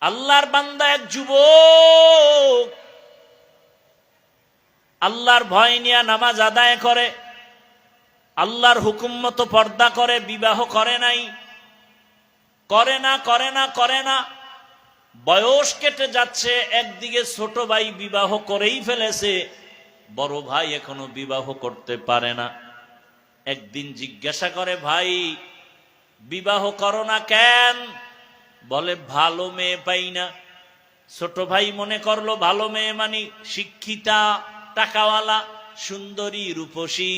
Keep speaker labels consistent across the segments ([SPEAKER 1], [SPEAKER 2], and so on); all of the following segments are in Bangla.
[SPEAKER 1] আল্লাহর বান্দা এক যুবক আল্লাহর ভয় নিয়ে নামাজ আদায় করে, আল্লাহর হুকুম মতো পর্দা করে, বিবাহ করে নাই, করে না। বয়স কেটে যাচ্ছে, একদিকে ছোট ভাই বিবাহ করেই ফেলেছে, বড় ভাই এখনো বিবাহ করতে পারে না। একদিন জিজ্ঞাসা করে, ভাই বিবাহ করো না কেন? বলে ভালো মেয়ে পাই না। ছোট ভাই মনে করলো ভালো মেয়ে মানে শিক্ষিতা, টাকাওয়ালা, সুন্দরী, রূপসী।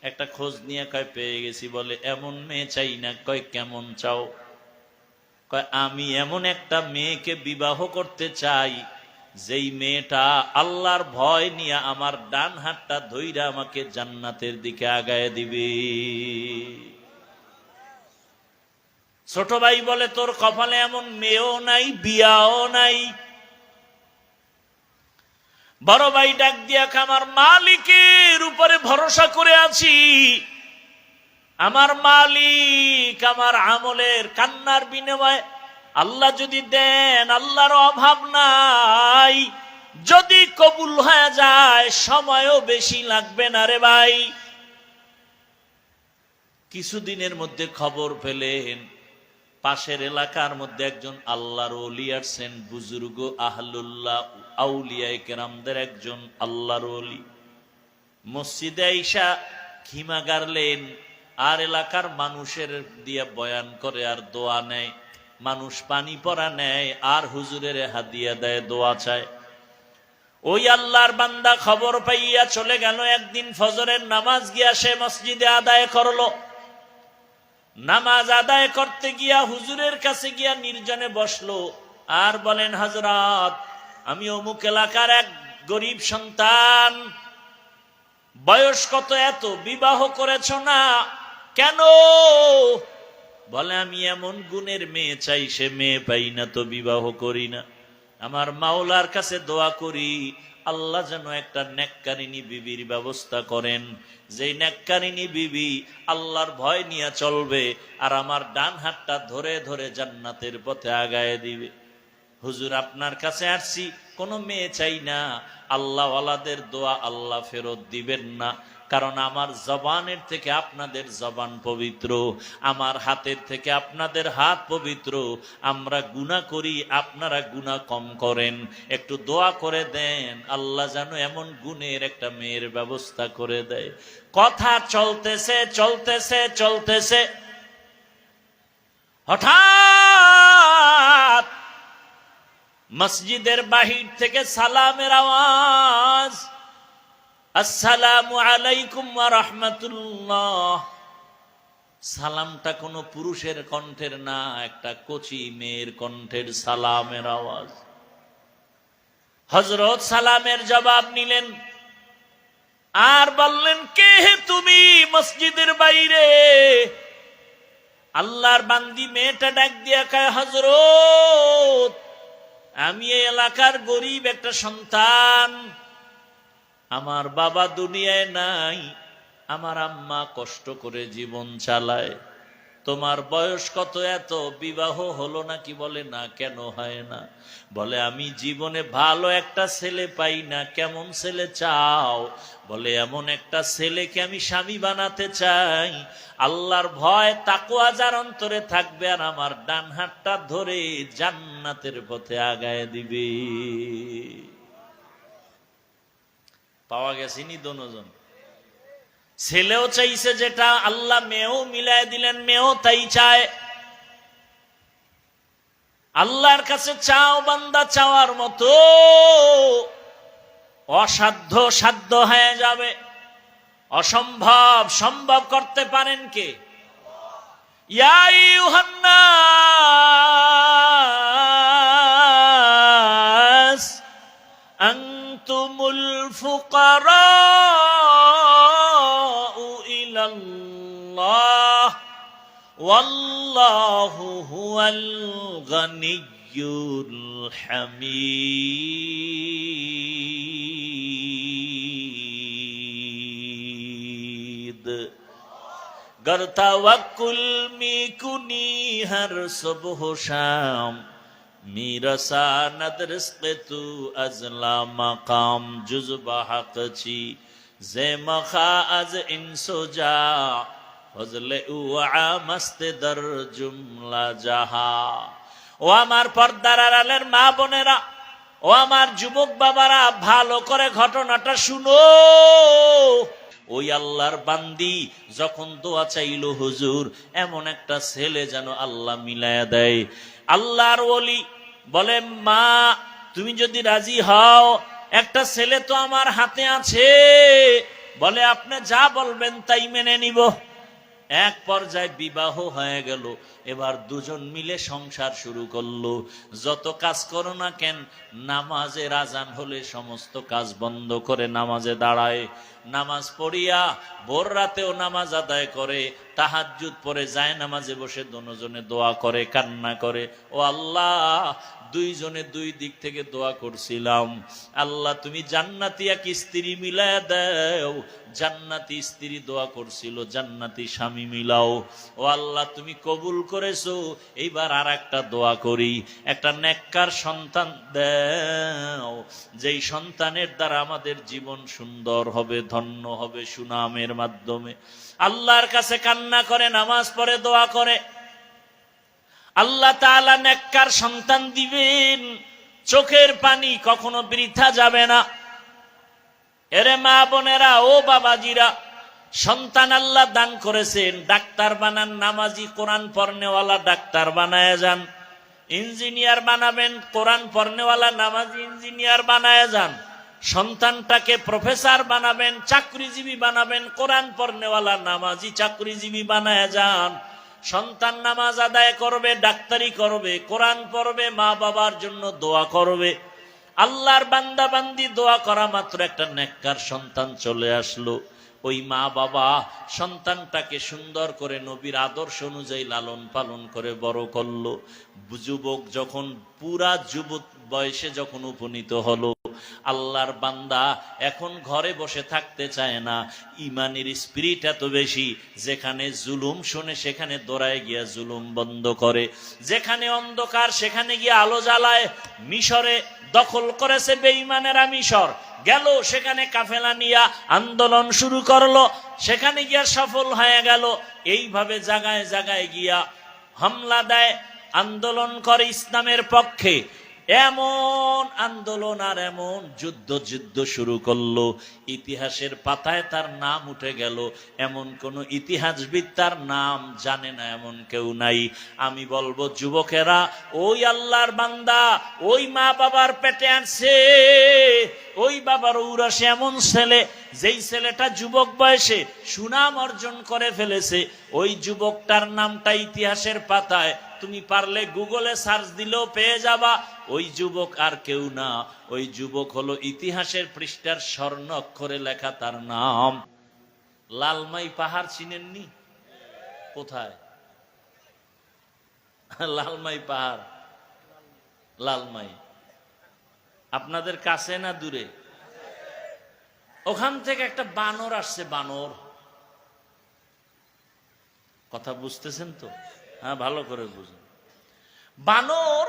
[SPEAKER 1] একটা খোঁজ নিয়ে কয় পেয়ে গেছি। বলে এমন মেয়ে চাই না। কয় কেমন চাও? কয় আমি এমন একটা মেয়েকে বিবাহ করতে চাই যেই মেয়েটা আল্লাহর ভয় নিয়ে আমার ডান হাতটা ধইরা আমাকে জান্নাতের দিকে আগায় দিবে। ছোট ভাই বলে তোর কপালে এমন মেয়েও নাই, বিয়াও নাই। বড় ভাই ডাক দিয়া আমার মালিকের উপরে ভরসা করে আছি, আমার মালিক আমার আমলের কান্নার বিনিময়ে আল্লাহ যদি দেন, আল্লাহর অভাব নাই, যদি কবুল হয়ে যায় সময়ও বেশি লাগবে না রে ভাই। কিছুদিনের মধ্যে খবর পেলেন পাশের এলাকার মধ্যে একজন আল্লাহর ওলি আসছেন, বুজুর্গ আহলুল্লাহ আউলিয়ায়ে কেরামদের একজন আল্লাহর ওলি। মসজিদে আইসা খিমা গাড়লেন আর এলাকার মানুষের দিয়ে বয়ান করে আর দোয়া নেয়। মানুষ পানি পরা নেয় আর হুজুরের হাদিয়া দেয়, দোয়া চায়। ওই আল্লাহর বান্দা খবর পাইয়া চলে গেল। একদিন ফজরের নামাজ গিয়া সে মসজিদে আদায় করলো। নামাজ আদায় করতে গিয়া হুজুরের কাছে গিয়া নির্জনে বসলো আর বলেন, হযরত আমি অমুক এলাকার এক গরিব সন্তান, বয়স কত এত, বিবাহ করেছ না কেন? বলে আমি এমন গুণের মেয়ে চাই, সে মেয়ে পাই না তো বিবাহ করি না। আমার মাওলার কাছে দোয়া করি আল্লাহ যেন একটা নেককারিনী বিবির ব্যবস্থা করেন, যেই নেককারিনী বিবি আল্লাহর ভয় নিয়ে চলবে আর আমার ডান হাতটা ধরে ধরে জান্নাতের পথে আগায় দিবে। হুজুর আপনার কাছে আসছি, কোনো মেয়ে চাই না। আল্লাহওয়ালাদের দোয়া আল্লাহ ফেরত দিবেন না, কারণ আমার জবানের থেকে আপনাদের জবান পবিত্র, আমার হাতের থেকে আপনাদের হাত পবিত্র। আমরা গুনাহ করি, আপনারা গুনাহ কম করেন। একটু দোয়া করে দেন আল্লাহ যেন এমন গুণের একটা মেয়ের ব্যবস্থা করে দেয়। কথা চলতেছে হঠাৎ মসজিদের বাহির থেকে সালামের আওয়াজ, আসসালামু আলাইকুম ওয়া রাহমাতুল্লাহ। সালামটা কোনো পুরুষের কণ্ঠের না, একটা কচি মেয়ের কণ্ঠের সালামের আওয়াজ। হযরত সালামের জবাব নিলেন আর বললেন, কে হে তুমি মসজিদের বাইরে? আল্লাহর বান্দি মেয়েটা ডাক দিয়া কয়, হযরত আমি এই এলাকার গরিব একটা সন্তান, আমার বাবা দুনিয়ায় নাই, আমার আম্মা কষ্ট করে জীবন চালায়। তোমার বয়স কত এত, বিবাহ হলো নাকি? বলে না। কেন হয় না? বলে আমি জীবনে ভালো একটা ছেলে পাই না। কেমন ছেলে চাও? বলে এমন একটা ছেলেকে আমি স্বামী বানাতে চাই, আল্লাহর ভয় তাকওয়া যার অন্তরে থাকবে আর আমার ডান হাতটা ধরে জান্নাতের পথে আগায় দিবে। পাওয়া গেছেনি দোনোজন। ছেলেও চাইছে যেটা, আল্লাহ মেয়েও মিলায় দিলেন, মেয়েও তাই চায়। আল্লাহর কাছে চাও বান্দা, চাওয়ার মতো অসাধ্য সাধ্য হয়ে যাবে, অসম্ভব সম্ভব করতে পারেন কে? ইয়া আইয়ুহান নাস আনতুমুল ফুকারা ইলাল্লাহ ওয়াল্লাহু হুয়াল গানিয়্যুল হামিদ। गर तवक्कुल में कुनी हर सुबह शाम میرساند رزق تو از لامقام جز بحق چی زمخا از انس و جا فضل او عامست در جمলা জাহা। ও আমার পর্দার আড়ালের মা বোনেরা, ও আমার যুবক বাবারা, ভালো করে ঘটনাটা শুনো। ওই আল্লাহর বান্দি যখন দোয়া চাইল হুজুর, এমন একটা ছেলে যেন আল্লাহ মিলায়া দেয়। আল্লাহর ওলি বলে, মা তুমি যদি রাজি হও, একটা ছেলে তো আমার হাতে আছে। বলে, আপনি যা বলবেন তাই মেনে নিব। এক পর্যায়ে বিবাহ হয়ে গেল। এবার দুজন মিলে সংসার শুরু করলো। যত কাজ করো না কেন, নামাজের আজান হলে সমস্ত কাজ বন্ধ করে নামাজে দাঁড়ায়। নামাজ পড়িয়া ভোর রাতেও নামাজ আদায় করে, তাহাজ্জুদ পড়ে যায় নামাজে বসে দুজনে দোয়া করে, কান্না করে। ও আল্লাহ, দুইজনে দুই দিক থেকে দোয়া করছিলাম, আল্লাহ তুমি জান্নাতি এক স্ত্রী মিলায়া দাও। জান্নাতি স্ত্রী দোয়া করছিল, জান্নাতি স্বামী মিলাও। ও আল্লাহ তুমি কবুল করেছো। এইবার আর একটা দোয়া করি, একটা নেককার সন্তান দাও, যেই সন্তানের দ্বারা আমাদের জীবন সুন্দর হবে, ধন্য হবে সুনামের মাধ্যমে। আল্লাহর কাছে কান্না করে, নামাজ পড়ে, দোয়া করে। আল্লাহ তাআলা নেককার সন্তান দিবেন। চোখের পানি কখনো বৃথা যাবে না। এরে মা বোনেরা, ও বাবাজিরা, সন্তান আল্লাহ দান করেছেন, ডাক্তার বানান, নামাজি কোরআন পড়নেওয়ালা ডাক্তার বানায় যান। ইঞ্জিনিয়ার বানাবেন, কোরআন পড়নেওয়ালা নামাজি ইঞ্জিনিয়ার বানায় যান। সন্তানটাকে প্রফেসর বানাবেন, চাকরিজীবী বানাবেন, কোরআন পড়নেওয়ালা নামাজি চাকরিজীবী বানায় যান। সন্তান নামাজ আদায় করবে, ডাক্তারি করবে, কোরআন পড়বে, মা বাবার জন্য দোয়া করবে। আল্লাহর বান্দা বান্দি দোয়া করা মাত্র একটা নেককার সন্তান চলে আসলো। ওই মা বাবা সন্তানটাকে সুন্দর করে নবীর আদর্শ অনুযায়ী লালন পালন করে বড় করলো। যুবক যখন পুরা যুবক বয়সে যখন উপনীত হলো, আল্লাহর বান্দা এখন ঘরে বসে থাকতে চায় না। ইমানের স্পিরিট এত বেশি, যেখানে জুলুম শোনে সেখানে দৌড়ায় গিয়া জুলুম বন্ধ করে, যেখানে অন্ধকার সেখানে গিয়ে আলো জ্বালায়। মিশরে দখল করেছে বেঈমানেরা, মিশর গেল, সেখানে কাফেলা নিয়া আন্দোলন শুরু করলো, সেখানে গিয়া সফল হয়ে গেল। এইভাবে জায়গায় জায়গায় গিয়া হামলা দেয়, আন্দোলন করে ইসলামের পক্ষে। এমন আন্দোলন আর এমন যুদ্ধ শুরু করলো, ইতিহাসের পাতায় তার নাম উঠে গেল। এমন কোন ইতিহাসবিদ তার নাম জানে না, এমন কেউ নাই। আমি বলবো, যুবকেরা, ওই আল্লাহর বান্দা ওই মা বাবার পেটে আছে, ওই বাবার ঔরসে এমন ছেলে, যেই ছেলেটা যুবক বয়সে সুনাম অর্জন করে ফেলেছে। ওই যুবকটার নামটা ইতিহাসের পাতায় তুমি পারলে গুগলে সার্চ দিলেও পেয়ে যাবা। ওই যুবক আর কেউ না, ওই যুবক হলো ইতিহাসের পৃষ্ঠার স্বর্ণ অক্ষরে লেখা তার নাম। লালমাই পাহাড় চিনেননি? কোথায় লালমাই পাহাড়? লালমাই আপনাদের কাছে না দূরে? ওখান থেকে একটা বানর আসছে। বানর, কথা বুঝতেছেন তো? হ্যাঁ, ভালো করে বুঝুন। বানর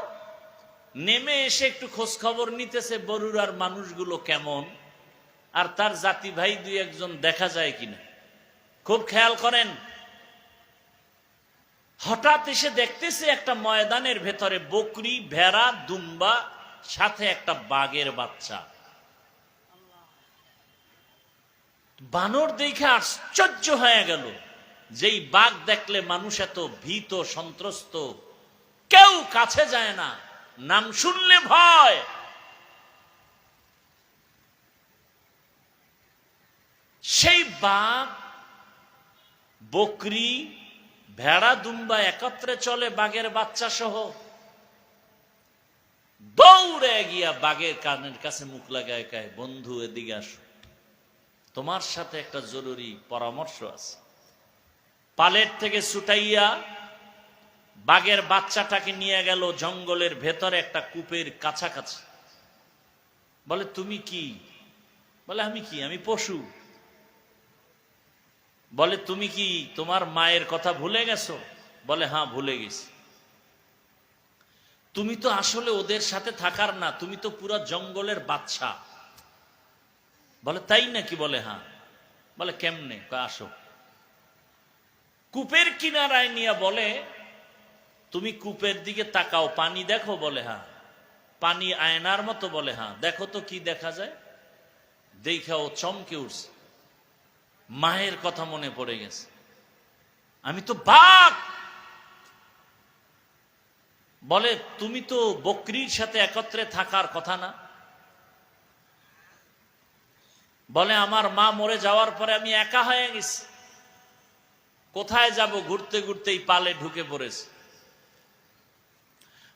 [SPEAKER 1] নেমে এসে একটু খোঁজ খবর নিতেছে বরুড়ার মানুষগুলো কেমন, আর তার জাতি ভাই দুই একজন দেখা যায় কিনা। খুব খেয়াল করেন। হঠাৎ এসে দেখতেছে একটা ময়দানের ভেতরে বকরি, ভেড়া, দুম্বা, সাথে একটা বাঘের বাচ্চা। বানর দেখে আশ্চর্য হয়ে গেল। যেই বাঘ দেখলে মানুষ এত ভীত সন্ত্রস্ত, কেউ কাছে যায় না, নাম শুনলে ভয়। সেই বাঘ, বকরি, ভেড়া, দুম্বা একত্রে চলে বাঘের বাচ্চা সহ। দৌড়ে গিয়া বাঘের কানের কাছে মুখ লাগায় কয়, বন্ধু এদিকে আসো, তোমার সাথে একটা জরুরি পরামর্শ আছে। পালের থেকে ছুটাইয়া বাঘের বাচ্চাটাকে নিয়ে গেল জঙ্গলের ভেতরে একটা কূপের কাছাকাছি। বলে, তুমি কি? বলে, আমি কি? আমি পশু। বলে, তুমি কি তোমার মায়ের কথা ভুলে গেছো? বলে, হ্যাঁ, ভুলে গেছি। তুমি তো আসলে ওদের সাথে থাকার না, তুমি তো পুরো জঙ্গলের বাদশা। বলে তাই নাকি? বলে হ্যাঁ। বলে কেমনে? আসো। কূপের কিনারায় নিয়ে বলে তুমি কূপের দিকে তাকাও, পানি দেখো? বলে হ্যাঁ। পানি আয়নার মতো? বলে হ্যাঁ। দেখো তো কি দেখা যায়? দেখা ও চমকে উঠছে, মায়ের কথা মনে পড়ে গেছে। আমি তো বাঘ। বলে তুমি তো বকরির সাথে একত্রে থাকার কথা না? বলে আমার মা মরে যাওয়ার পরে আমি একা হয়ে গেছি, কোথায় যাব? ঘুরতে ঘুরতে এই পালে ঢুকে পড়েছে।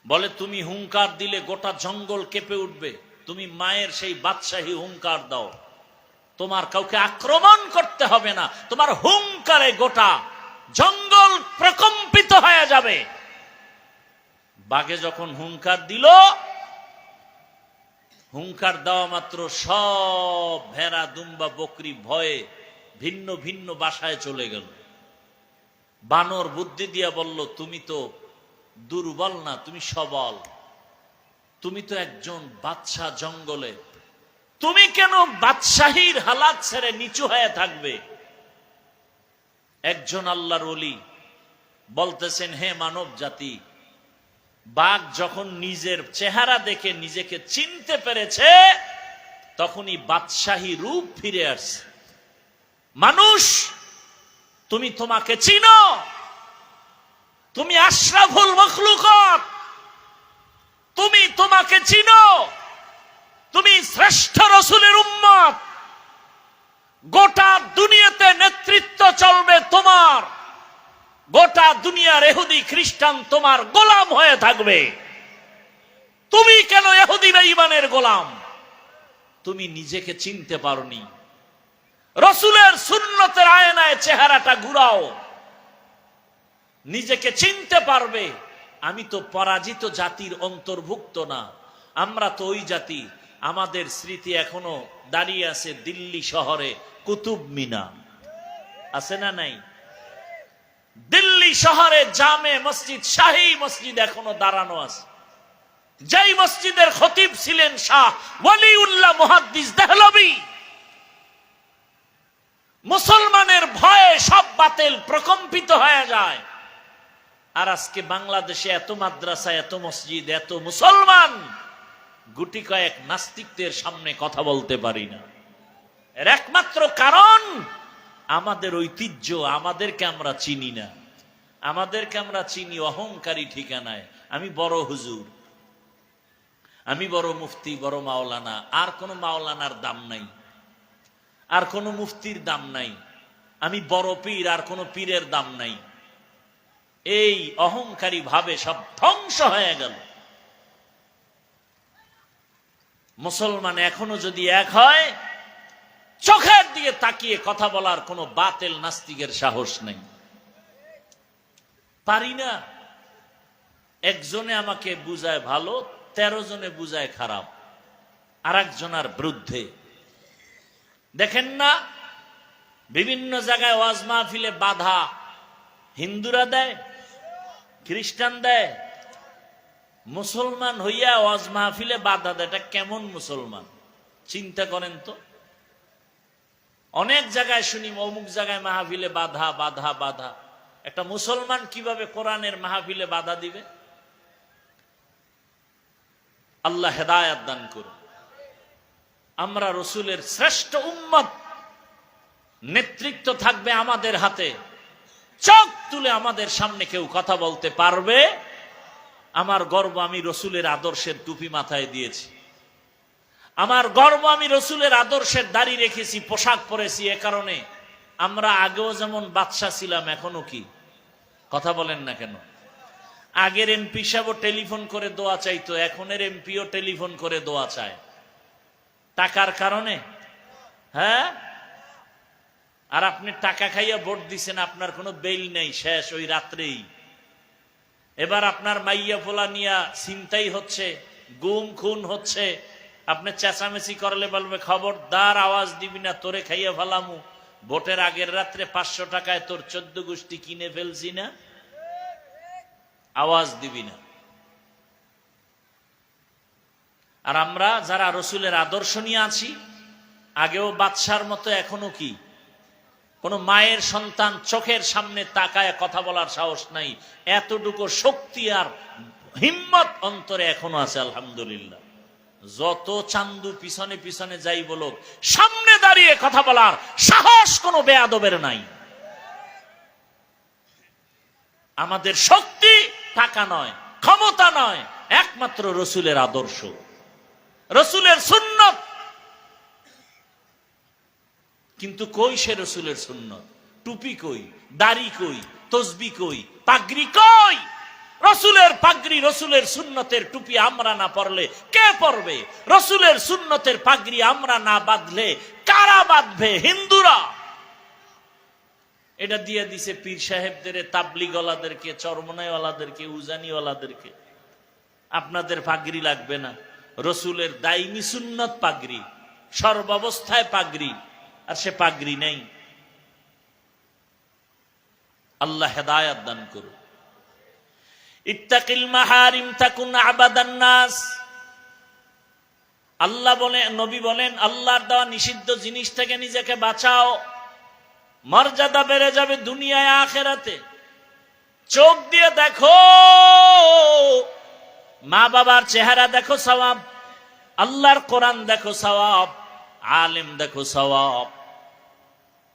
[SPEAKER 1] বলে তুমি হুঙ্কার দিলে গোটা জঙ্গল কেঁপে উঠবে, তুমি মায়ের সেই বাদশাহী হুঙ্কার দাও, তোমার কাউকে আক্রমণ করতে হবে না, তোমার হুঙ্কারে গোটা জঙ্গল প্রকম্পিত হয়ে যাবে। বাঘে যখন হুঙ্কার দিল, হুঙ্কার দেওয়া মাত্র সব ভেড়া, দুম্বা, বকরি ভয়ে ভিন্ন ভিন্ন বাসায় চলে গেল। বানর বুদ্ধি দিয়া বলল তুমি তো দুর্বল না, তুমি সবল, তুমি তো একজন বাদশা জঙ্গলে, তুমি কেন বাদশাহীর হালাত ছেড়ে নিচু হয়ে থাকবে? একজন আল্লাহর ওলি বলতেছেন, হে মানব জাতি, বাঘ যখন নিজের চেহারা দেখে নিজেকে চিনতে পেরেছে, তখনই বাদশাহী রূপ ফিরে আসছে। মানুষ, তুমি তোমাকে চিনো, তুমি আশরাফুল মখলুকাত, তুমি তোমাকে চিনো, তুমি শ্রেষ্ঠ রাসূলের উম্মত, গোটা দুনিয়াতে নেতৃত্ব চলবে তোমার, গোটা দুনিয়ার ইহুদি খ্রিস্টান তোমার গোলাম হয়ে থাকবে। তুমি কেন ইহুদি বেঈমানের গোলাম? তুমি নিজেকে চিনতে পারোনি। রাসূলের সুন্নতের আয়নায় চেহারাটা ঘুরাও, নিজেকে চিনতে পারবে। আমি তো পরাজিত জাতির অন্তর্ভুক্ত না, আমরা তো ওই জাতি। আমাদের স্মৃতি এখনো দাঁড়িয়ে আছে দিল্লি শহরে কুতুব মিনার, আছে না নাই? দিল্লি শহরে জামে মসজিদ, শাহী মসজিদ এখনো দাঁড়ানো আছে। যেই মসজিদের খতিব ছিলেন শাহ ওয়ালিউল্লাহ মুহাদ্দিস দেহলভী। মুসলমানের ভয়ে সব বাতিল প্রকম্পিত হয়ে যায়। আর আজকে বাংলাদেশে এত মাদ্রাসা, এত মসজিদ, এত মুসলমান, গুটি কয়েক নাস্তিকদের সামনে কথা বলতে পারি না। এর একমাত্র কারণ আমাদের ঐতিহ্য, আমাদেরকে আমরা চিনি না। আমাদেরকে আমরা চিনি অহংকারী ঠিকানায়। আমি বড় হুজুর, আমি বড় মুফতি, বড় মাওলানা। আর কোন মাওলানার দাম নাই, আর কোন মুফতির দাম নাই। আমি বড় পীর, আর কোন পীরের দাম নাই। এই অহংকারী ভাবে সব ধ্বংস হয়ে গেল। মুসলমান এখনো যদি এক হয়, চোখের দিকে তাকিয়ে কথা বলার কোন বাতিল নাস্তিকের সাহস নেই। পারি না। একজনে আমাকে বুঝায় ভালো, 13 জনে বুঝায় খারাপ, আর একজনের বিরুদ্ধে। দেখেন না, বিভিন্ন জায়গায় ওয়াজ মাহফিলে বাধা হিন্দুরা দেয়, খ্রিস্টান দেয়। মুসলমান হইয়া ওয়াজ মাহফিলে বাধা দেয়, এটা কেমন মুসলমান? চিন্তা করেন তো। অনেক জায়গায় শুনি অমুক জায়গায় মাহফিলে বাধা, বাধা, বাধা। একটা মুসলমান কিভাবে কোরআনের মাহফিলে বাধা দিবে? আল্লাহ হেদায়েত দান করুন। আমরা রসুলের শ্রেষ্ঠ উম্মত, নেতৃত্ব থাকবে আমাদের হাতে। চোখ তুলে আমাদের সামনে কেউ কথা বলতে পারবে? আমার গর্ব, আমি রসুলের আদর্শের টুপি মাথায় দিয়েছি। আমার গর্ব, আমি রসুলের আদর্শের দাড়ি রেখেছি, পোশাক পরেছি। এ কারণে আমরা আগেও যেমন বাদশা ছিলাম, এখনো কি? কথা বলেন না কেন? আগের এমপি সাহেবও টেলিফোন করে দোয়া চাইতো, এখনের এমপিও টেলিফোন করে দোয়া চায়। টাকার কারণে। হ্যাঁ, আর আপনি টাকা খাইয়া ভোট দিছেন, আপনার কোনো বেল নেই, শেষ ওই রাত্রেই। এবার আপনার মাইয়া ফোলা নিয়া চিন্তাই হচ্ছে, গুম খুন হচ্ছে। আপনি চেঁচামেচি করলে বলবে খবরদার আওয়াজ দিবি না, তোরে খাইয়া ফেলামু। ভোটের আগের রাত্রে 500 টাকায় তোর 14 গোষ্ঠী কিনে ফেলছি না, আওয়াজ দিবি না। আর আমরা যারা রসুলের আদর্শ নিয়ে আছি, আগেও বাদশার মতো এখনো কি কোন মায়ের সন্তান চোখের সামনে তাকায় কথা বলার সাহস নাই, এতটুকু শক্তি আর হিম্মত অন্তরে এখনো আছে আলহামদুলিল্লাহ। যত চান্দু পিছনে পিছনে যাই বলুক, সামনে দাঁড়িয়ে কথা বলার সাহস কোনো বেয়াদবের নাই। আমাদের শক্তি টাকা নয়, ক্ষমতা নয়, একমাত্র রসুলের আদর্শ, রসুলের সুন্নত। কিন্তু কই সে রসুলের সুন্নত? টুপি কই, দাড়ি কই, তসবি কই, পাগড়ি কই? রসুলের পাগড়ি, রসুলের সুন্নতের টুপি আমরা না পরলে কে পরবে? রসুলের সুন্নতের পাগড়ি আমরা না বাঁধলে কারা বাঁধবে? হিন্দুরা। এটা দিয়ে দিছে পীর সাহেবদের, তাবলিগওয়ালাদেরকে, চরমনাইওয়ালাদেরকে, উজানিওয়ালাদেরকে। আপনাদের পাগড়ি লাগবে না, রসুলের দাইমি সুন্নত পাগড়ি, সর্বাবস্থায় পাগড়ি, আর সে পাগড়ি নেই। আল্লাহ হেদায়াত দান করুন। ইত্তাকিল মাহারিম তাকুন আবাদান নাস। আল্লাহ বলেন, নবী বলেন, আল্লাহর দেওয়া নিষিদ্ধ জিনিস থেকে নিজেকে বাঁচাও, মর্যাদা বেড়ে যাবে দুনিয়ায় আখিরাতে। চোখ দিয়ে দেখো, মা বাবার চেহারা দেখো সওয়াব, আল্লাহর কোরআন দেখো সওয়াব, আলেম দেখো সওয়াব,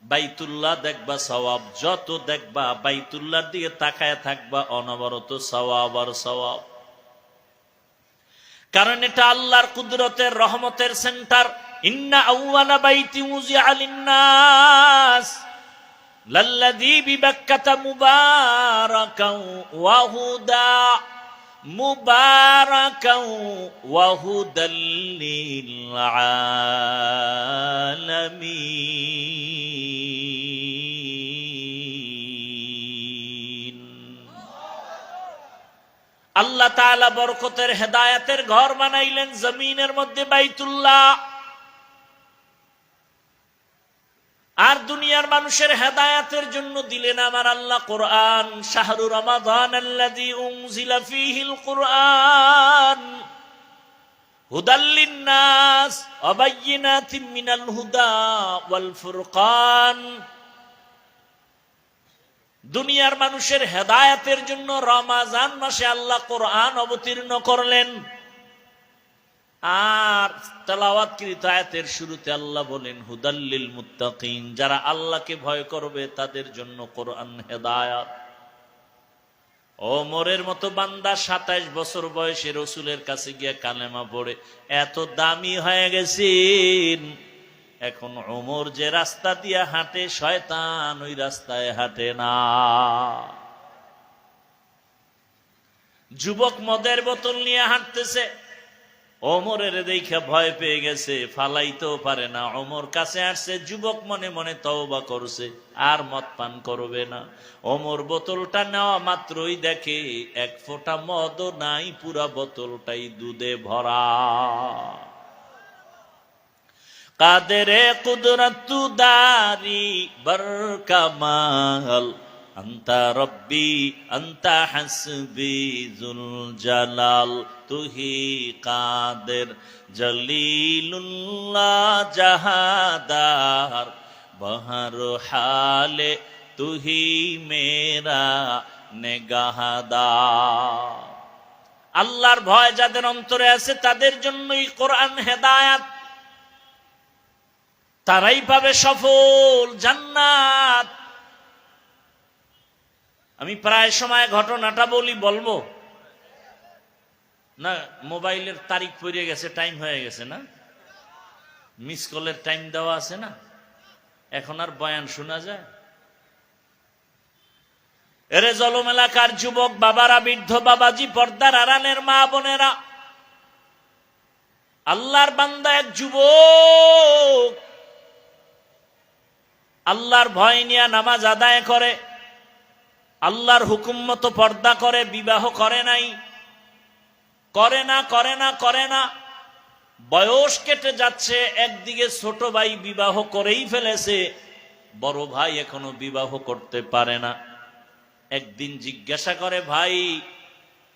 [SPEAKER 1] বাইতুল্লাহ দেখবা সওয়াব। যত দেখবা বাইতুল্লাহর দিকে তাকায় থাকবা, অনবরত সওয়াব আর সওয়াব। কারণ এটা আল্লাহর কুদরতের, রহমতের সেন্টার। ইন্না আউয়ালা বাইতি উযিআ লিন-নাস লাল্লাযী বিবাক্কাতা মুবারাকান ওয়া হুদা, মুবারাকান ওয়া হুদাল লিল আলামিন। আল্লাহ তাআলা বরকতের, হেদায়েতের ঘর বানাইলেন জমিনের মধ্যে, বাইতুল্লাহ। আর দুনিয়ার মানুষের হেদায়েতের জন্য দিলেন আমার আল্লাহ কোরআন। শাহরু রমাদান আল্লাযী উনজিলা ফীহিল কুরআন হুদাল লিন-নাস ওয়া বায়্যিনাতিম মিনাল হুদা ওয়াল ফুরকান। দুনিয়ার মানুষের হেদায়েতের জন্য রমজান মাসে আল্লাহ কোরআন অবতীর্ণ করলেন। আর তেলাওয়াতকৃত আয়াতের শুরুতে আল্লাহ বলেন হুদাল লিল মুত্তাকিন, যারা আল্লাহকে ভয় করবে তাদের জন্য কোরআন হেদায়াত। ওমরের মতো বান্দা 27 বছর বয়সে রসুলের কাছে গিয়ে কালেমা পড়ে এত দামি হয়ে গেছেন, এখন ওমর যে রাস্তা দিয়ে হাঁটে, শয়তান ওই রাস্তায় হাঁটে না। যুবক মদের বোতল নিয়ে হাঁটতেছে, ওমরের দেখে ভয় পেয়ে গেছে, ফালাইতেও পারে না। ওমর কাছে আসছে, যুবক মনে মনে তওবা করছে, আর মদ পান করবে না। ওমর বোতলটা নেওয়া মাত্রই দেখে এক ফোঁটা মদও নাই, পুরা বোতলটাই দুধে ভরা। কাদেরে কুদরতু দারি বরকামাল, আন্তা রব্বি আন্তা হাসবি জুল জালাল, তুহি কাদের জলিলুল্লাহ জাহাদার, বহর হালে তুহি মেরা নেগাহদার। আল্লাহর ভয় যাদের অন্তরে আছে তাদের জন্যই কোরআন হেদায়াত, তারাই পাবে সফল জান্নাত। আমি প্রায় সময় ঘটনাটা বলবো না, মোবাইলের তারিখ পড়ে গেছে, টাইম হয়ে গেছে না, মিস কলের টাইম দেওয়া আছে না, এখন আর বয়ান শোনা যায়? এরে জলম এলাকার যুবক বাবারা, বৃদ্ধ বাবাজি, পর্দার আড়ালের মা বোনেরা, আল্লাহর বান্দা এক যুবক আল্লাহর ভয় নিয়ে নামাজ আদায় করে, আল্লাহর হুকুম মতো পর্দা করে, বিবাহ করে নাই, করে না। বয়স কেটে যাচ্ছে, একদিকে ছোট ভাই বিবাহ করেই ফেলেছে, বড় ভাই এখনো বিবাহ করতে পারে না। একদিন জিজ্ঞাসা করে, ভাই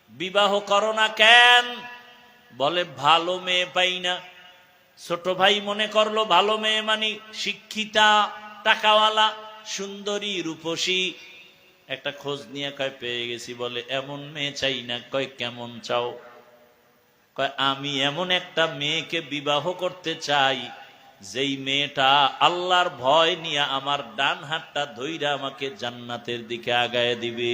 [SPEAKER 1] বিবাহ করো না কেন? বলে ভালো মেয়ে পাই না। ছোট ভাই মনে করলো ভালো মেয়ে মানে শিক্ষিতা, টাকাওয়ালা, সুন্দরী, রূপসী। একটা খোঁজ নিয়ে কয় পেয়ে গেছি। বলে এমন মেয়ে চাই না। কয় কেমন চাও? কয় আমি এমন একটা মেয়েকে বিবাহ করতে চাই যেই মেয়েটা আল্লাহর ভয় নিয়ে আমার ডান হাতটা ধইরা আমাকে জান্নাতের দিকে আগায় দিবে।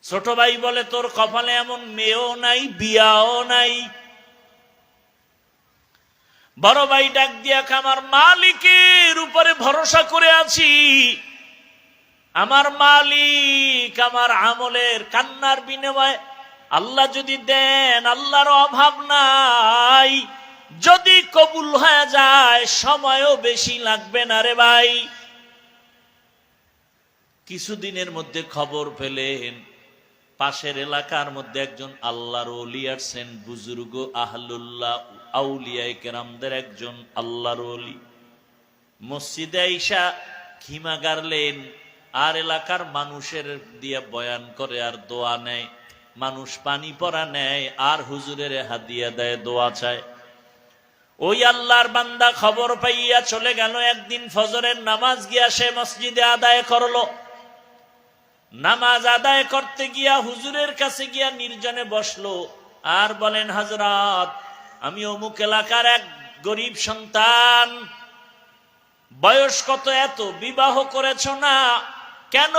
[SPEAKER 1] ছোট ভাই বলে তোর কপালে এমন মেয়েও নাই, বিয়াও নাই। বড় ভাই ডাক দিয়া আমার মালিকের উপরে ভরসা করে আছি, আমার মালিক আমার আমলের কান্নার বিনিময়ে আল্লাহ যদি দেন, আল্লাহর অভাব নাই, যদি কবুল হয়ে যায় সময়ও বেশি লাগবে না রে ভাই। কিছুদিনের মধ্যে খবর পেলেন পাশের এলাকার মধ্যে একজন আল্লাহর ওলি আসছেন, বুজুর্গ আহলুল্লাহ আউলিয়ায়ে কেরামদের একজন আল্লাহর ওলি। মসজিদে আইসা খিমা গাড়লেন আর এলাকার মানুষের দিয়ে বয়ান করে আর দোয়া নেয়। মানুষ পানি পড়া নেয় আর হুজুরের হাদিয়া দেয়, দোয়া চায়। ওই আল্লাহর বান্দা খবর পাইয়া চলে গেল। একদিন ফজরের নামাজ গিয়া সে মসজিদে আদায় করলো। নামাজ আদায় করতে গিয়া হুজুরের কাছে গিয়া নির্জনে বসলো আর বলেন, হযরত আমি অমুক এলাকার এক গরিব সন্তান, বয়স কত এত, বিবাহ করেছ না কেন?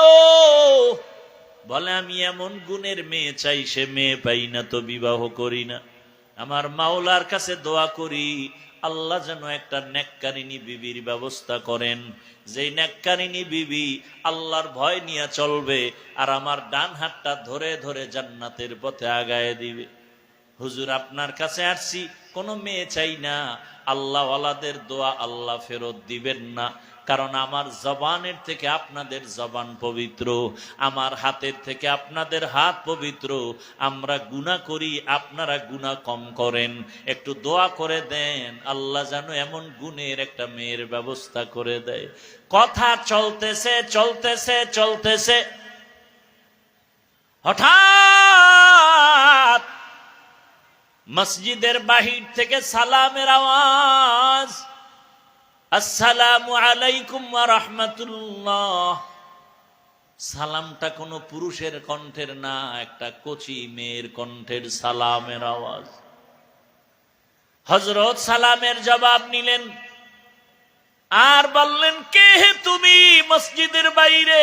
[SPEAKER 1] বলে আমি এমন গুণের মেয়ে চাই, সে মেয়ে পাই না তো বিবাহ করি না। আমার মাওলার কাছে দোয়া করি আল্লাহ যেন একটা নেককারিনী বিবির ব্যবস্থা করেন, যেই নেককারিনী বিবি আল্লাহর ভয় নিয়ে চলবে আর আমার ডান হাতটা ধরে ধরে জান্নাতের পথে আগায় দিবে। হুজুর আপনার কাছে আসছি, কোনো মেয়ে চাই না। আল্লাহ ওয়ালাদের দোয়া আল্লাহ ফেরত দিবেন না, কারণ আমার জবানের থেকে আপনাদের জবান পবিত্র, আমার হাতের থেকে আপনাদের হাত পবিত্র। আমরা গুনাহ করি, আপনারা গুনাহ কম করেন। একটু দোয়া করে দেন আল্লাহ যেন এমন গুণের একটা মেয়ের ব্যবস্থা করে দেয়। কথা চলতেছে চলতেছে চলতেছে, হঠাৎ মসজিদের বাহির থেকে সালামের আওয়াজ, আসসালামু আলাইকুম ওয়া রাহমাতুল্লাহ। সালামটা কোনো পুরুষের কণ্ঠের না, একটা কচি মেয়ের কণ্ঠের সালামের আওয়াজ। হযরত সালামের জবাব নিলেন আর বললেন, কে হে তুমি মসজিদের বাইরে?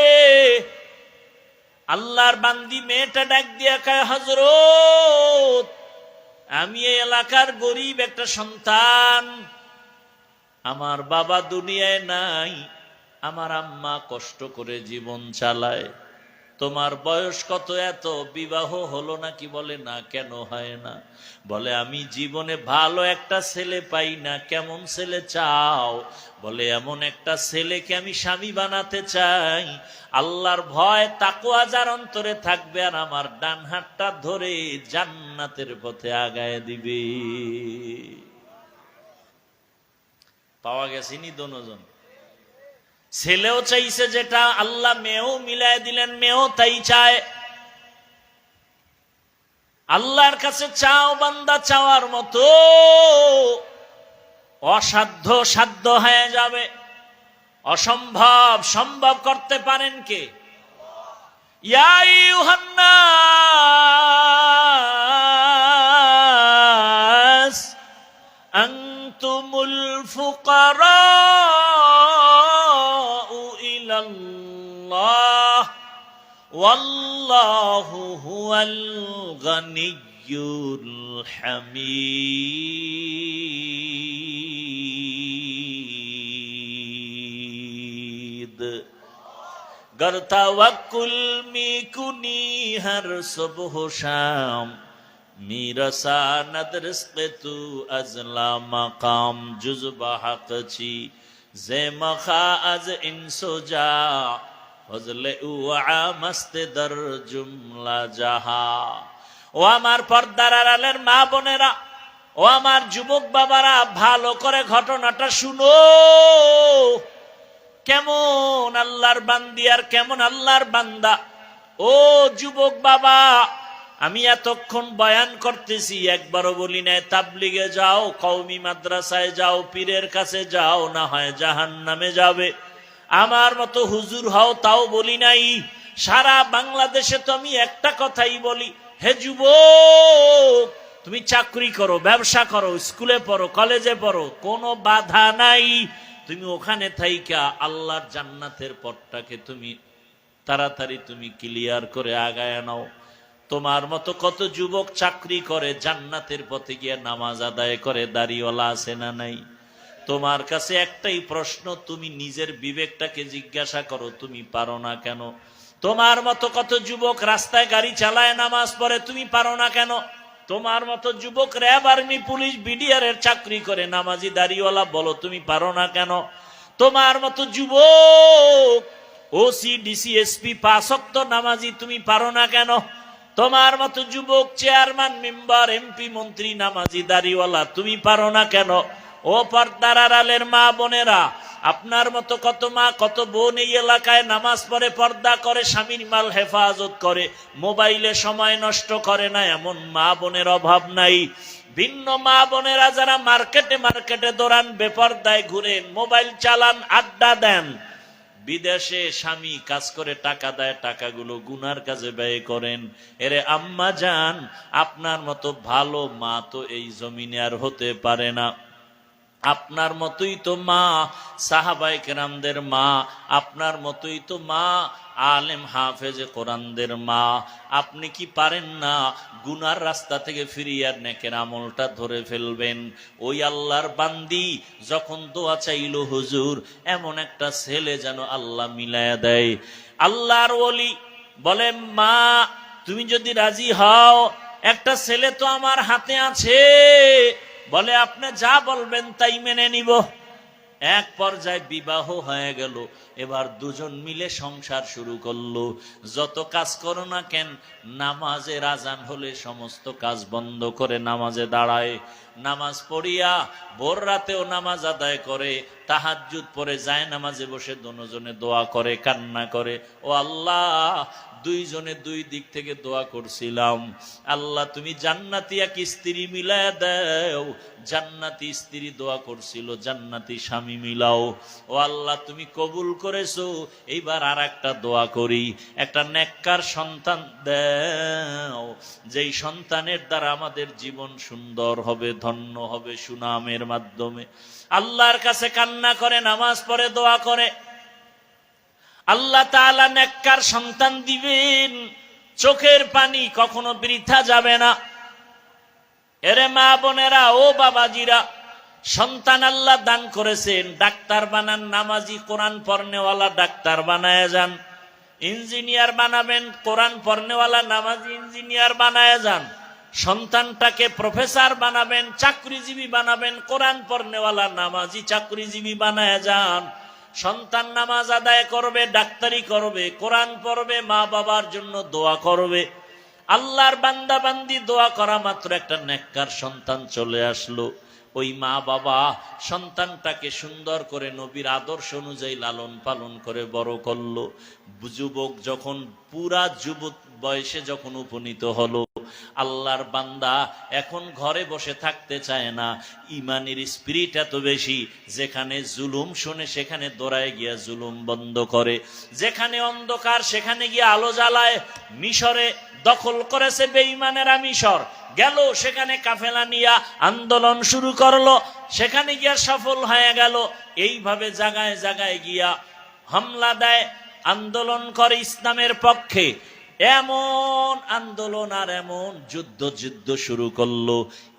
[SPEAKER 1] আল্লাহর বান্দি মেয়েটা ডাক দিয়া কয়, হযরত আমি এই এলাকার গরিব একটা সন্তান, আমার বাবা দুনিয়ায় নাই, আমার আম্মা কষ্ট করে জীবন চালায়। তোমার বয়স কত এত, বিবাহ হলো নাকি? বলে না। কেন হয় না? বলে আমি জীবনে ভালো একটা ছেলে পাই না। কেমন ছেলে চাও? বলে এমন একটা ছেলেকে আমি স্বামী বানাতে চাই, আল্লাহর ভয় তাকওয়া যার অন্তরে থাকবে আর আমার ডান হাতটা ধরে জান্নাতের পথে আগায় দিবে। পাওয়া গেছেনি দোনোজন। ছেলেও চাইছে যেটা, আল্লাহ মেয়েও মিলায় দিলেন, মেয়েও তাই চায়। আল্লাহর কাছে চাও বান্দা, চাওয়ার মতো অসাধ্য সাধ্য হয়ে যাবে, অসম্ভব সম্ভব করতে পারেন কে? ইয়া আইয়ুহান নাস আনতুমুল ফুকারা ইলাল্লাহ ওয়াল্লাহু হুয়াল গানিয়্যুল হামিদ। गर तवक्कुल में कुनी हर सुबह शाम मीरसा नदरिस्क तू अजला मकाम जुज़्ब हक छी जे मखा अज इंसुजा फजले उआ मस्त दर जुमला जहा। ও আমার পর্দার আড়ালের মা বোনেরা, ও আমার যুবক বাবারা, ভালো করে ঘটনাটা শুনো। কেমন আল্লাহর বান্দি আর কেমন আল্লাহর বান্দা। ও যুবক বাবা, আমি এতক্ষণ বয়ান করতেছি, একবারও বলি নাই তাবলিগে যাও, কওমি মাদ্রাসায় যাও, পীরের কাছে যাও, না হয় জাহান্নামে যাবে। আমার মতো হুজুর হও, তাও বলি নাই। সারা বাংলাদেশে তো আমি একটা কথাই বলি, হে যুবক, তুমি চাকরি করো, ব্যবসা করো, স্কুলে পড়ো, কলেজে পড়ো, কোনো বাধা নাই। তুমি ওখানে থাইকা আল্লাহর জান্নাতের পথটাকে তুমি তাড়াতাড়ি তুমি ক্লিয়ার করে আগায় নাও। তোমার মতো কত যুবক চাকরি করে, জান্নাতের পথে গিয়ে নামাজ আদায় করে, দাড়িওয়ালা আছে না নাই? তোমার কাছে একটাই প্রশ্ন, তুমি নিজের বিবেকটাকে জিজ্ঞাসা করো, তুমি পারো না কেন? তোমার মতো কত যুবক রাস্তায় গাড়ি চালায়, নামাজ পড়ে, তুমি পারো না কেন? তোমার মতো যুবক র্যাব, আর্মি, পুলিশ, বিডিআর এর চাকরি করে, নামাজি, দাড়িওয়ালা, বলো তুমি পারো না কেন? তোমার মতো যুবক ওসি, ডিসি, এসপি, 5 ওয়াক্ত নামাজি, তুমি পারো না কেন? তোমার মতো যুবক চেয়ারম্যান, মেম্বার, এমপি, মন্ত্রী, নামাজি, দাড়িওয়ালা, তুমি পারো না কেন? ও পর্দার আড়ালের মা বোনেরা, আপনার মতো কত মা কত বোন এই এলাকায় নামাজ পড়ে, পর্দা করে, স্বামীর মাল হেফাজত করে, মোবাইলে সময় নষ্ট করে না, এমন মা বোনের অভাব নাই। ভিন্ন মা বোনেরা যারা মার্কেটে মার্কেটে দৌড়ান, বেপর্দায় ঘুরেন, মোবাইল চালান, আড্ডা দেন, বিদেশে স্বামী কাজ করে টাকা দেয়, টাকাগুলো গুনার কাজে ব্যয় করেন, এরে আম্মা জান, আপনার মতো ভালো মা তো এই জমিনে আর হতে পারে না। আপনার মতোই তো মা সাহাবায়ে কেরামদের মা, আপনার মতোই তো মা আলেম হাফেজে কোরআনদের মা। আপনি কি পারেন না গুনার রাস্তা থেকে ফিরিয়ে আর নেকের আমলটা ধরে ফেলবেন? ওই আল্লাহর বান্দি যখন দোয়া চাইল, হুজুর এমন একটা ছেলে যেন আল্লাহ মিলায়া দেয়। আল্লাহর ওলি বলে, মা তুমি যদি রাজি হও, একটা ছেলে তো আমার হাতে আছে। বলে, আপনি যা বলবেন তাই মেনে নিব। এক পর্যায়ে বিবাহ হয়ে গেল। এবার দুজন মিলে সংসার শুরু করলো। যত কাজ করো না কেন, নামাজের আজান হলে সমস্ত কাজ বন্ধ করে নামাজে দাঁড়ায়। নামাজ পড়িয়া ভোর রাতেও নামাজ আদায় করে, তাহাজ্জুদ পড়ে যায় নামাজে বসে দুজনে দোয়া করে, কান্না করে, ও আল্লাহ, দুইজনে দুই দিক থেকে দোয়া করছিলাম, আল্লাহ তুমি জান্নাতি এক স্ত্রী মিলায় দাও। জান্নাতি স্ত্রী দোয়া করছিল, জান্নাতি স্বামী মিলাও। ও আল্লাহ তুমি কবুল করেছো, এইবার আর একটা দোয়া করি, একটা নেককার সন্তান দাও, যেই সন্তানের দ্বারা আমাদের জীবন সুন্দর হবে, ধন্য হবে সুনামের মাধ্যমে। আল্লাহর কাছে কান্না করে, নামাজ পড়ে, দোয়া করে, আল্লাহ তাআলা নেককার সন্তান দিবেন। চোখের পানি কখনো বৃথা যাবে না। এরে মা বোনেরা, ও বাবাজিরা, সন্তান আল্লাহ দান করেছেন, ডাক্তার বানান, নামাজি, কোরআন পড়নেওয়ালা ডাক্তার বানায় যান। ইঞ্জিনিয়ার বানাবেন, কোরআন পড়নেওয়ালা নামাজি ইঞ্জিনিয়ার বানায় যান। সন্তানটাকে প্রফেসর বানাবেন, চাকরিজীবী বানাবেন, কোরআন পড়নেওয়ালা নামাজি চাকরিজীবী বানায় যান। সন্তান নামাজ আদায় করবে, ডাক্তারি করবে, কোরআন পড়বে, মা বাবার জন্য দোয়া করবে। আল্লাহর বান্দা বান্দি দোয়া করা মাত্র একটা নেককার সন্তান চলে আসলো। ওই মা বাবা সন্তানটাকে সুন্দর করে নবীর আদর্শ অনুযায়ী লালন পালন করে বড় করলো। যুবক যখন পুরা যুবক বয়সে যখন উপনীত হলো, আল্লাহর বান্দা এখন ঘরে বসে থাকতে চায় না। ইমানের স্পিরিট এত বেশি, যেখানে জুলুম শুনে সেখানে দৌড়ায় গিয়া জুলুম বন্ধ করে, যেখানে অন্ধকার সেখানে গিয়ে আলো জ্বালায়। মিশরে দখল করেছে বেঈমানেরা, মিশর গেল, সেখানে কাফেলা নিয়া আন্দোলন শুরু করলো, সেখানে গিয়া সফল হয়ে গেল। এইভাবে জায়গায় জায়গায় গিয়া হামলা দেয়, আন্দোলন করে ইসলামের পক্ষে। এমন আন্দোলন আর এমন যুদ্ধ শুরু করলো,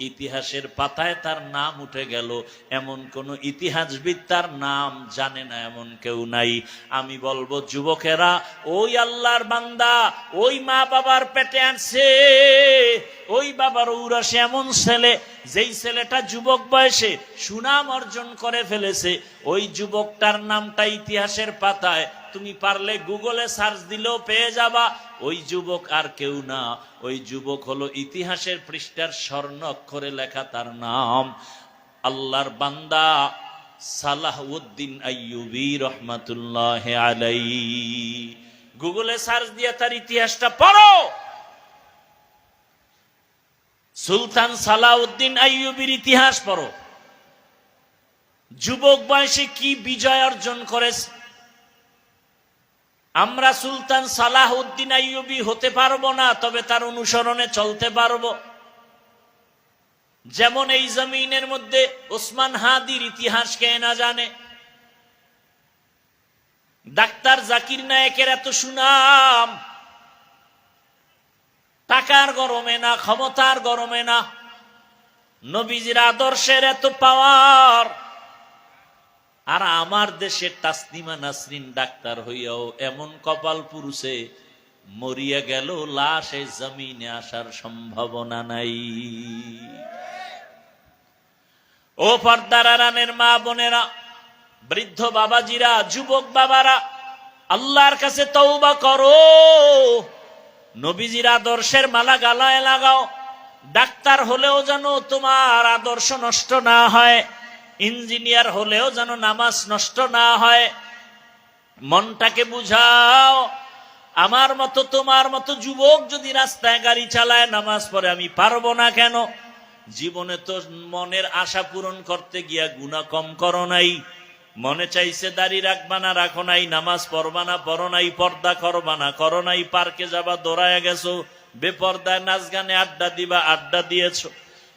[SPEAKER 1] ইতিহাসের পাতায় তার নাম উঠে গেল। এমন কোন ইতিহাসবিদ তার নাম জানে না, এমন কেউ নাই। আমি বলবো, যুবকেরা, ওই আল্লাহর বান্দা ওই মা বাবার পেটে আছে, ওই বাবার ঔরসে এমন ছেলে, যেই ছেলেটা যুবক বয়সে সুনাম অর্জন করে ফেলেছে, ওই যুবকটার নামটা ইতিহাসের পাতায় তুমি পারলে গুগলে সার্চ দিলেও পেয়ে যাবা। ওই যুবক আর কেউ না, ওই যুবক হলো ইতিহাসের পৃষ্ঠার স্বর্ণ অক্ষরে লেখা তার নাম আল্লাহর বান্দা সালাহউদ্দিন আইয়ুবী রহমাতুল্লাহি আলাইহি। গুগলে সার্চ দিয়ে তার ইতিহাসটা পড়ো। সুলতান সালাউদ্দিন আইয়ুবীর ইতিহাস পড়ো, যুবক বয়সে কি বিজয় অর্জন করেছে। আমরা সুলতান সালাহউদ্দিন আইয়ুবী হতে পারবো না, তবে তার অনুসরণে চলতে পারবো। যেমন এই জমিনের মধ্যে ওসমান হাদির ইতিহাস কে না জানে, ডাক্তার জাকির নায়েকের এত সুনাম, টাকার গরমে না, ক্ষমতার গরমে না, নবীজির আদর্শের এত পাওয়ার। আর আমার দেশে তাসনিমা নাসরিন ডাক্তার হইয়াও এমন কপাল পুরুষে মরিয়া গেল, লাশ এই জমিনে আসার সম্ভাবনা নাই। ও পর্দার আড়ালের মা বোনেরা, বৃদ্ধ বাবাজিরা, যুবক বাবারা, আল্লাহর কাছে তওবা করো, নবীজির আদর্শের মালা গালায় লাগাও। ডাক্তার হলেও যেন তোমার আদর্শ নষ্ট না হয়, ইঞ্জিনিয়ার হলেও যেন নামাজ নষ্ট না হয়। মনটাকে বুঝাও, আমার মতো তোমার মতো যুবক যদি রাস্তায় গাড়ি চালায়, নামাজ পড়ে, আমি পারবো না কেন? জীবনে তো মনের আশা পূরণ করতে গিয়া গুনাহ কম করো নাই, মনে চাইছে দাড়ি রাখবা না, রাখো নাই, নামাজ পড়বা না, পড়ো নাই, পর্দা করবা না, করো নাই, পার্কে যাবা, দৌড়ায় গেছো, বেপর্দায় নাচ গানে আড্ডা দিবা, আড্ডা দিয়েছো।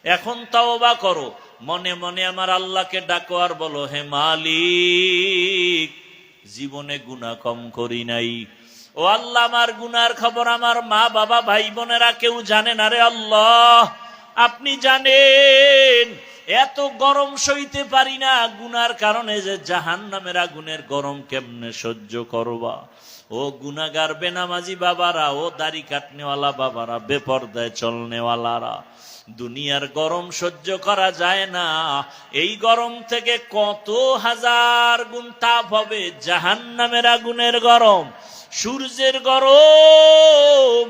[SPEAKER 1] এখন তওবা করো, মনে মনে আমার আল্লাহকে ডাকো আর বলো, হে মালিক, জীবনে গুনাহ কম করি নাই। ও আল্লাহ, আমার গুনার খবর আমার মা বাবা ভাই বোনেরা কেউ জানে না রে আল্লাহ, আপনি জানেন। এত গরম সইতে পারি না গুনার কারণে, যে জাহান্নামের আগুনের গরম কেমনে সহ্য করবা। ও গুনাহগার বেনামাজি বাবারা, ও দাড়ি কাটনেওয়ালা বাবারা, বেপরদায় চলনেওয়ালারা, দুনিয়ার গরম সহ্য করা যায় না। এই গরম থেকে কত হাজার গুণ তাপ হবে জাহান্নামের আগুনের গরম, সূর্যের গরম।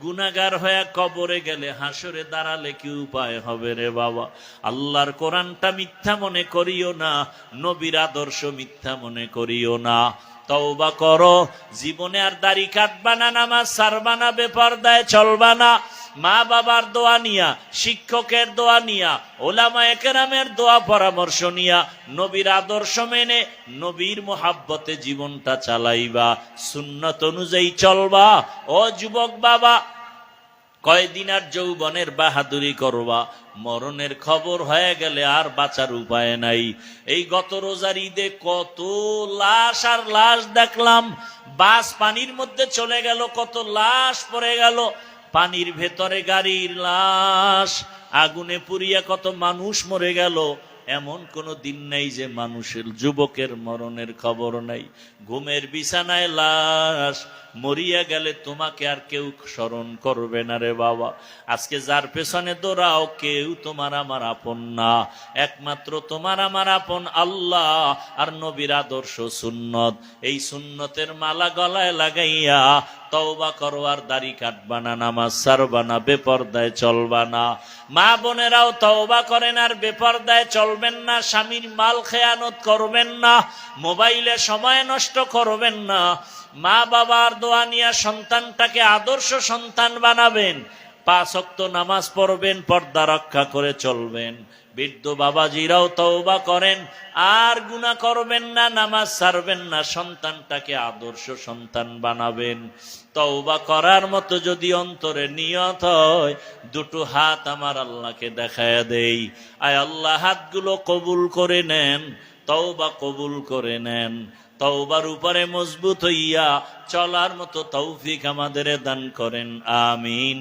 [SPEAKER 1] গুনাহগার হয়ে কবরে গেলে, হাসরে দাঁড়ালে কি উপায় হবে রে বাবা? আল্লাহর কোরআনটা মিথ্যা মনে করিও না, নবীর আদর্শ মিথ্যা মনে করিও না। তওবা করো, জীবনে আর দাড়ি কাটবা না, নামাজ ছাড়বা না, বেপরদায় চলবা না। মা বাবার দোয়া নিয়া, শিক্ষকের দোয়া নিয়া, ওলামায়ে কেরামের দোয়া পরামর্শ নিয়া, নবীর আদর্শ মেনে, নবীর মোহাব্বতে জীবনটা চালাইবা, সুন্নত অনুযায়ী চলবা। ও যুবক বাবা, কয়দিন আর যৌবনের বাহাদুরি করবা, মরণের খবর হয়ে গেলে আর বাঁচার উপায় নাই। এই গত রোজার ঈদে কত লাশ আর লাশ দেখলাম, বাস পানির মধ্যে চলে গেল, কত লাশ পড়ে গেল, পানির ভেতরে গাড়ির লাশ, আগুনে পুড়িয়া কত মানুষ মরে গেল। এমন কোন দিন নাই যে মানুষের, যুবকের মরণের খবর নাই। ঘুমের বিছানায় লাশ, মরিয়া গেলে তোমাকে আর কেউ স্মরণ করবে না রে বাবা। আজকে যার পেছনে দৌড়াও, কেউ তোমার আমার আপন না, একমাত্র তোমার আমার আপন আল্লাহ আর নবীর আদর্শ সুন্নত। এই সুন্নতের মালা গলায় লাগাইয়া তওবা করো, আর দাড়ি কাটবা না, নামাজ ছাড়বা না, বেপরদায় চলবা না। মা বোনেরাও তওবা করেন, আর বেপরদায় চলবেন না, স্বামীর মাল খেয়ানত করবেন না, মোবাইলে সময় নষ্ট করবেন না। মা বাবার দোয়া নিয়ে সন্তানটাকে আদর্শ সন্তান বানাবেন, 5 ওয়াক্ত নামাজ পড়বেন, পর্দা রক্ষা করে চলবেন। বৃদ্ধ বাবাজিরাও তওবা করেন, আর গুনাহ করবেন না, নামাজ ছাড়বেন না, সন্তানটাকে আদর্শ সন্তান বানাবেন। তওবা করার মতো যদি অন্তরে নিয়ত হয়, দুটো হাত আমার আল্লাহকে দেখায়া দেই, আয় আল্লাহ, হাতগুলো কবুল করে নেন, তওবা কবুল করে নেন। তওবার উপরে মজবুত হইয়া চলার মতো তৌফিক আমাদের দান করেন, আমিন।